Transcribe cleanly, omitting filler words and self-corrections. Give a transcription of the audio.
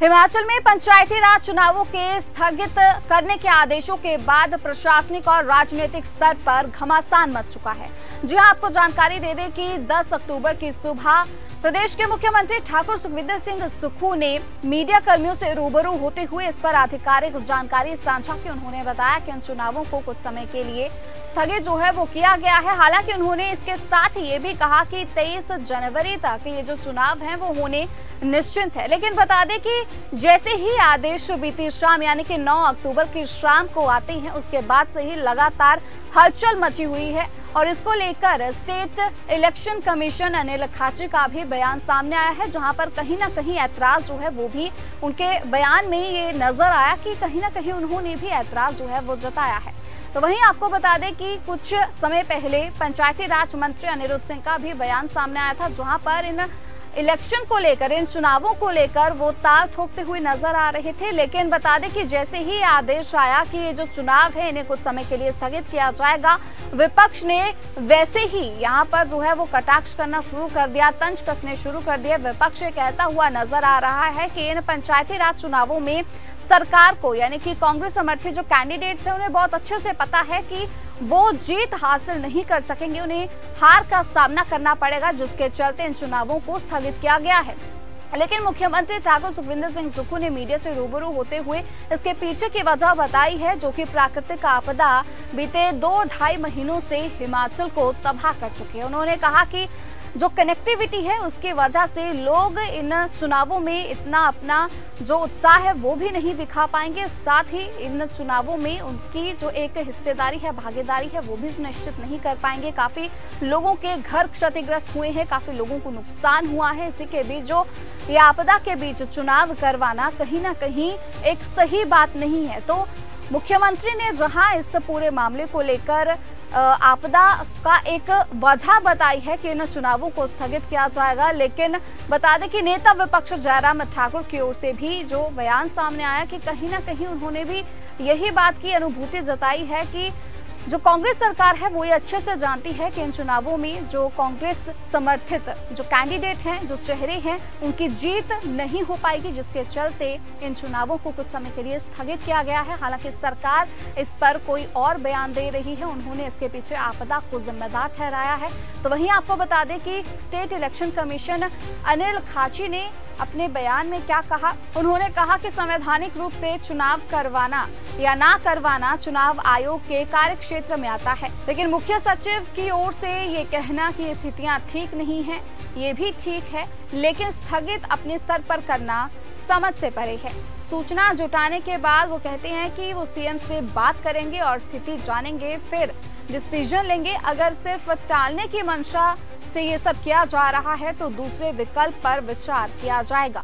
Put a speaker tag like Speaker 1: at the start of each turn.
Speaker 1: हिमाचल में पंचायती राज चुनावों के स्थगित करने के आदेशों के बाद प्रशासनिक और राजनीतिक स्तर पर घमासान मच चुका है। जी हां, आपको जानकारी दे दें कि 10 अक्टूबर की सुबह प्रदेश के मुख्यमंत्री ठाकुर सुखविंदर सिंह सुक्खू ने मीडिया कर्मियों से रूबरू होते हुए इस पर आधिकारिक जानकारी साझा की। उन्होंने बताया कि इन चुनावों को कुछ समय के लिए स्थगित जो है वो किया गया है। हालांकि उन्होंने इसके साथ ही ये भी कहा कि 23 जनवरी तक ये जो चुनाव है वो होने निश्चिंत है। लेकिन बता दें कि जैसे ही आदेश बीती शाम यानी कि 9 अक्टूबर की शाम को आते हैं, उसके बाद से ही लगातार हलचल मची हुई है और इसको लेकर state election commission Anil Khachi का भी बयान सामने आया है, जहां पर कहीं ना कहीं ऐतराज जो है वो भी उनके बयान में ये नजर आया कि कहीं ना कहीं उन्होंने भी ऐतराज जो है वो जताया है। तो वहीं आपको बता दें कि कुछ समय पहले पंचायती राज मंत्री अनिरुद्ध सिंह का भी बयान सामने आया था, जहां पर इन इलेक्शन को लेकर, इन चुनावों को लेकर वो ताल ठोकते हुए नजर आ रहे थे। लेकिन बता दें कि जैसे ही आदेश आया कि ये जो चुनाव है इन्हें कुछ समय के लिए स्थगित किया जाएगा, विपक्ष ने वैसे ही यहाँ पर जो है वो कटाक्ष करना शुरू कर दिया, तंज कसने शुरू कर दिया। विपक्ष कहता हुआ नजर आ रहा है कि इन पंचायती राज चुनावों में सरकार को यानी कि कांग्रेस समर्थित जो कैंडिडेट्स हैं उन्हें बहुत अच्छे से पता है कि वो जीत हासिल नहीं कर सकेंगे, उन्हें हार का सामना करना पड़ेगा, जिसके चलते इन चुनावों को स्थगित किया गया है। लेकिन मुख्यमंत्री ठाकुर सुखविंदर सिंह सुक्खू ने मीडिया से रूबरू होते हुए इसके पीछे की वजह बताई है, जो कि प्राकृतिक आपदा बीते 2-2.5 महीनों से हिमाचल को तबाह कर चुकी है। उन्होंने कहा कि जो कनेक्टिविटी है उसकी वजह से लोग इन चुनावों में इतना अपना जो उत्साह है वो भी नहीं दिखा पाएंगे, साथ ही इन चुनावों में उनकी जो एक हिस्सेदारी है, भागीदारी है, वो भी सुनिश्चित नहीं कर पाएंगे। काफी लोगों के घर क्षतिग्रस्त हुए हैं, काफी लोगों को नुकसान हुआ है। इसी के बीच जो ये आपदा के बीच चुनाव करवाना कहीं ना कहीं एक सही बात नहीं है। तो मुख्यमंत्री ने जहां इस पूरे मामले को लेकर आपदा का एक वजह बताई है कि इन चुनावों को स्थगित किया जाएगा, लेकिन बता दें कि नेता विपक्ष जयराम ठाकुर की ओर से भी जो बयान सामने आया कि कहीं ना कहीं उन्होंने भी यही बात की अनुभूति जताई है कि जो कांग्रेस सरकार है वो ये अच्छे से जानती है कि इन चुनावों में जो कांग्रेस समर्थित जो कैंडिडेट हैं, जो चेहरे हैं, उनकी जीत नहीं हो पाएगी, जिसके चलते इन चुनावों को कुछ समय के लिए स्थगित किया गया है। हालांकि सरकार इस पर कोई और बयान दे रही है, उन्होंने इसके पीछे आपदा को जिम्मेदार ठहराया है। तो वहीं आपको बता दें कि state election commission Anil Khachi ने अपने बयान में क्या कहा। उन्होंने कहा कि संवैधानिक रूप से चुनाव करवाना या ना करवाना चुनाव आयोग के कार्य क्षेत्र में आता है, लेकिन मुख्य सचिव की ओर से ये कहना कि स्थितियां ठीक नहीं है, ये भी ठीक है, लेकिन स्थगित अपने स्तर पर करना समझ से परे है। सूचना जुटाने के बाद वो कहते हैं कि वो सीएम से बात करेंगे और स्थिति जानेंगे, फिर डिसीजन लेंगे। अगर सिर्फ टालने की मंशा से ये सब किया जा रहा है तो दूसरे विकल्प पर विचार किया जाएगा।